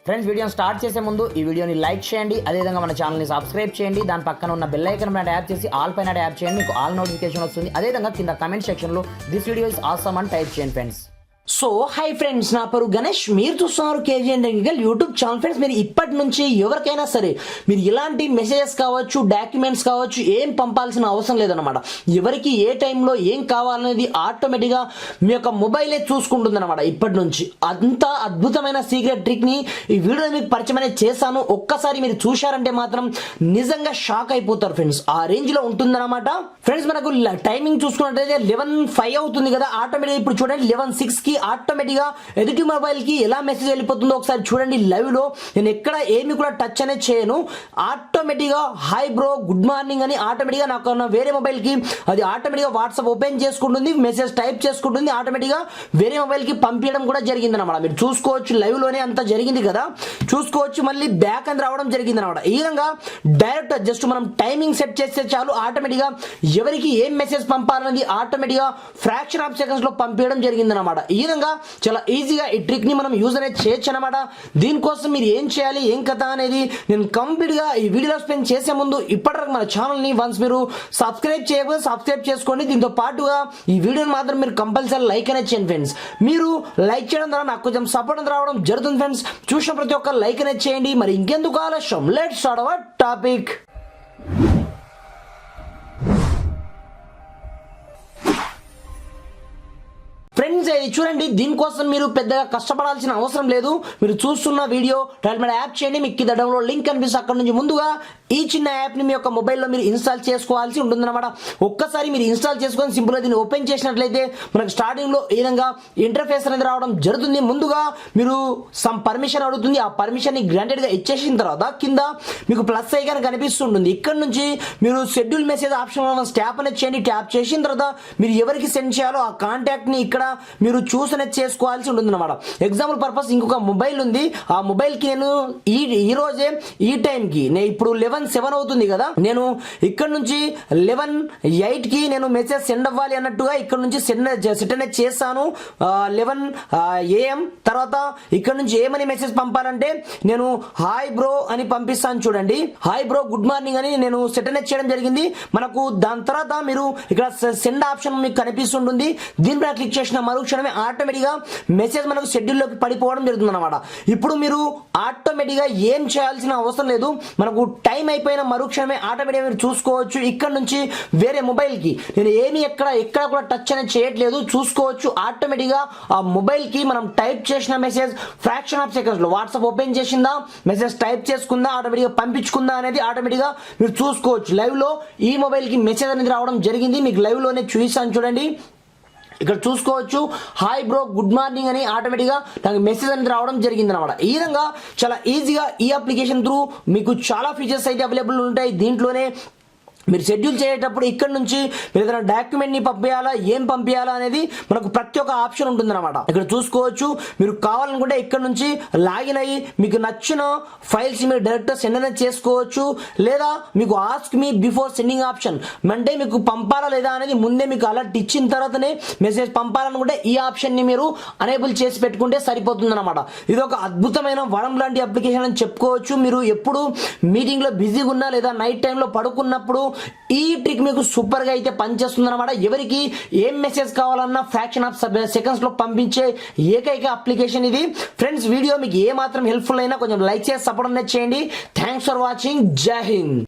Friends వీడియోని start చేసే ముందు ఈ వీడియోని లైక్ చేయండి, అదేవిధంగా మన ఛానల్ని సబ్స్క్రైబ్ చేయండి. దాని పక్కన ఉన్న బెల్ ఐకాన్ పైన ట్యాప్ చేసి ఆల్ పైన ట్యాప్ చేయండి, మీకు ఆల్ నోటిఫికేషన్ వస్తుంది. అదేవిధంగా కింద కమెంట్ సెక్షన్లో దిస్ వీడియో ఇస్ ఆసమ్ అని టైప్ చేయండి ఫ్రెండ్స్. సో హై ఫ్రెండ్స్, నా పేరు గణేష్, మీరు చూస్తున్నారు KGN technical YouTube channel. Friends, మీరు ఇప్పటి నుంచి ఎవరికైనా సరే మీరు ఇలాంటి మెసేజెస్ కావచ్చు, డాక్యుమెంట్స్ కావచ్చు, ఏం పంపాల్సిన అవసరం లేదన్నమాట. ఎవరికి ఏ టైంలో ఏం కావాలనేది ఆటోమేటిక్గా మీ యొక్క మొబైలే చూసుకుంటుంది అనమాట. ఇప్పటి నుంచి అంత అద్భుతమైన సీక్రెట్ ట్రిక్ ని ఈ వీడియో మీకు పరిచయం అనేది చేశాను. ఒక్కసారి మీరు చూశారంటే మాత్రం నిజంగా షాక్ అయిపోతారు ఫ్రెండ్స్. ఆ రేంజ్ లో ఉంటుందన్నమాట. ఫ్రెండ్స్, మనకు టైమింగ్ చూసుకున్నట్లయితే 11:05 అవుతుంది కదా. ఆటోమేటిక్ ఇప్పుడు చూడండి 11:06 కి ఆటోమేటిక్ గా ఎదుటి మొబైల్ కి ఎలా మెసేజ్ వెళ్ళిపోతుందో ఒకసారి చూడండి. లైవ్ లో నేను ఎక్కడ ఏమి కూడా టచ్ అనేది చేయను. ఆటోమేటిక్ గా హాయ్ బ్రో, గుడ్ మార్నింగ్ అని ఆటోమేటిక్ గా నాకు వేరే మొబైల్ కి అది ఆటోమేటిక్ గా వాట్సాప్ ఓపెన్ చేసుకుంటుంది, మెసేజ్ టైప్ చేసుకుంటుంది, ఆటోమేటిక్ గా వేరే మొబైల్ కి పంపించడం కూడా జరిగింది అనమాట. మీరు చూసుకోవచ్చు, లైవ్ లోనే అంతా జరిగింది కదా, చూసుకోవచ్చు. మళ్ళీ బ్యాక్ అని రావడం జరిగింది అనమాట. ఈ విధంగా డైరెక్ట్ జస్ట్ మనం టైమింగ్ సెట్ చేస్తే చాలు, ఆటోమేటిక్ గా ఎవరికి ఏం మెసేజ్ పంపాలనేది ఆటోమేటిక్ గా ఫ్రాక్షన్ ఆఫ్ సెకండ్స్ లో పంపించడం జరిగింది అనమాట. ఈ విధంగా చాలా ఈజీగా ఈ ట్రిక్ ని మనం యూజ్ అనేది చేయొచ్చు అనమాట. దీనికోసం మీరు ఏం చేయాలి, ఏం కథ అనేది నేను కంప్లీట్ గా ఈ వీడియోలో స్పెండ్ చేసే ముందు ఇప్పటివరకు మన ఛానల్ ని వన్స్ మీరు సబ్స్క్రైబ్ చేయకపోతే సబ్స్క్రైబ్ చేసుకోండి. దీంతో పాటుగా ఈ వీడియోని మాత్రం మీరు కంపల్సరీ లైక్ అనేది చేయండి ఫ్రెండ్స్. మీరు లైక్ చేయడం ద్వారా నాకు కొంచెం సపోర్ట్ అనేది రావడం జరుగుతుంది ఫ్రెండ్స్. చూసిన ప్రతి ఒక్క లైక్ అనేది చేయండి. మరి ఇంకెందుకు ఆలస్యం, let's start our topic. Friends, చూడండి, దీనికోసం మీరు పెద్దగా కష్టపడాల్సిన అవసరం లేదు. మీరు చూస్తున్న వీడియో టైల్ మీద యాప్ చేయండి, మీకు కింద డౌన్లోడ్ లింక్ కనిపిస్తుంది. అక్కడ నుంచి ముందుగా ఈ చిన్న యాప్ ని మీ యొక్క మొబైల్లో మీరు ఇన్స్టాల్ చేసుకోవాల్సి ఉంటుందన్నమాట. ఒక్కసారి మీరు ఇన్స్టాల్ చేసుకొని సింపుల్ గా దీన్ని ఓపెన్ చేసినట్లయితే మనకు స్టార్టింగ్ లో ఈ విధంగా ఇంటర్ఫేస్ అనేది రావడం జరుగుతుంది. ముందుగా మీరు సమ్ పర్మిషన్ అడుగుతుంది. ఆ పర్మిషన్ ని గ్రాంటెడ్ గా ఇచ్చేసిన తర్వాత కింద మీకు ప్లస్ ఐకాన్ కనిపిస్తుంటుంది. ఇక్కడ నుంచి మీరు షెడ్యూల్ మెసేజ్ ఆప్షన్ ట్యాప్ అనేది చేయండి. ట్యాప్ చేసిన తర్వాత మీరు ఎవరికి సెండ్ చేయాలో ఆ కాంటాక్ట్ ని ఇక్కడ మీరు చూస్ అనేది చేసుకోవాల్సి ఉంటుంది అనమాట. ఎగ్జాంపుల్ పర్పస్ ఇంకొక మొబైల్ ఉంది. ఆ మొబైల్ కి నేను ఈ రోజే ఈ టైం కి నేను ఇప్పుడు 11:07 అవుతుంది కదా, నేను ఇక్కడ నుంచి 11:08 కి నేను మెసేజ్ సెండ్ అవ్వాలి అన్నట్టుగా ఇక్కడ నుంచి సెండ్ అనేది చేస్తాను. 11 AM తర్వాత ఇక్కడ నుంచి ఏమని మెసేజ్ పంపాలంటే నేను హాయ్ బ్రో అని పంపిస్తాను. చూడండి, హాయ్ బ్రో, గుడ్ మార్నింగ్ అని నేను సెట్ అనేది చేయడం జరిగింది. మనకు దాని తర్వాత మీరు ఇక్కడ సెండ్ ఆప్షన్ మీకు కనిపిస్తుంటుంది. దీనిపై క్లిక్ చేసిన మరుక్షణమే ఆటోమేటిక్ గా మెసేజ్ మనకు షెడ్యూల్ లోకి పడిపోవడం జరుగుతుంది అనమాట. ఇప్పుడు మీరు ఆటోమేటిక్ గా ఏం చేయాల్సిన అవసరం లేదు. మనకు టైం అయిపోయిన మరుక్షణమే ఆటోమేటిక్ మీరు చూసుకోవచ్చు. ఇక్కడ నుంచి వేరే మొబైల్ కి నేను ఏమి ఎక్కడ కూడా టచ్ అనేది చేయట్లేదు. చూసుకోవచ్చు, ఆటోమేటిక్ గా ఆ మొబైల్ కి మనం టైప్ చేసిన మెసేజ్ ఫ్రాక్షన్ ఆఫ్ సెకండ్స్ లో వాట్సాప్ ఓపెన్ చేసిందా, మెసేజ్ టైప్ చేసుకుందా, ఆటోమేటిక్ గా పంపించుకుందా అనేది ఆటోమేటిక్ గా మీరు చూసుకోవచ్చు. లైవ్ లో ఈ మొబైల్ కి మెసేజ్ అనేది రావడం జరిగింది. మీకు లైవ్ లోనే చూపిస్తాను చూడండి. ఇక్కడ చూసుకోవచ్చు, హాయ్ బ్రో, గుడ్ మార్నింగ్ అని ఆటోమేటిక్ గా నాకు మెసేజ్ అనేది రావడం జరిగింది అనమాట. ఈ విధంగా చాలా ఈజీగా ఈ అప్లికేషన్ త్రూ మీకు చాలా ఫీచర్స్ అయితే అవైలబుల్ ఉంటాయి. దీంట్లోనే మీరు షెడ్యూల్ చేసేటప్పుడు ఇక్కడ నుంచి మీరు ఏదైనా డాక్యుమెంట్ ని పంపించాలా, ఏం పంపించాలా అనేది మనకు ప్రతి ఒక్క ఆప్షన్ ఉంటుందన్నమాట. ఇక్కడ చూసుకోవచ్చు, మీరు కావాలనుకుంటే ఇక్కడ నుంచి లాగిన్ అయ్యి మీకు నచ్చిన ఫైల్స్ మీరు డైరెక్ట్ సెండ్ అనేది చేసుకోవచ్చు. లేదా మీకు ask me before sending option, అంటే మీకు పంపాలా లేదా అనేది ముందే మీకు అలర్ట్ ఇచ్చిన తర్వాతనే మెసేజ్ పంపాలనుకుంటే ఈ ఆప్షన్ ని మీరు అనేబుల్ చేసి పెట్టుకుంటే సరిపోతుంది అనమాట. ఇది ఒక అద్భుతమైన వరం లాంటి అప్లికేషన్ అని చెప్పుకోవచ్చు. మీరు ఎప్పుడు మీటింగ్ లో బిజీగా ఉన్నా లేదా నైట్ టైంలో పడుకున్నప్పుడు ఈ ట్రిక్ మీకు సూపర్ గా అయితే పనిచేస్తుంది అనమాట. ఎవరికి ఏం మెసేజ్ కావాలన్నా ఫ్రాక్షన్ ఆఫ్ సెకండ్స్ లో పంపించే ఏకైక అప్లికేషన్ ఇది. ఫ్రెండ్స్, వీడియో మీకు ఏ మాత్రం హెల్ప్ఫుల్ అయినా కొంచెం లైక్ చేసి సపోర్ట్ అనేది చేయండి. Thanks for watching. జై హింద్.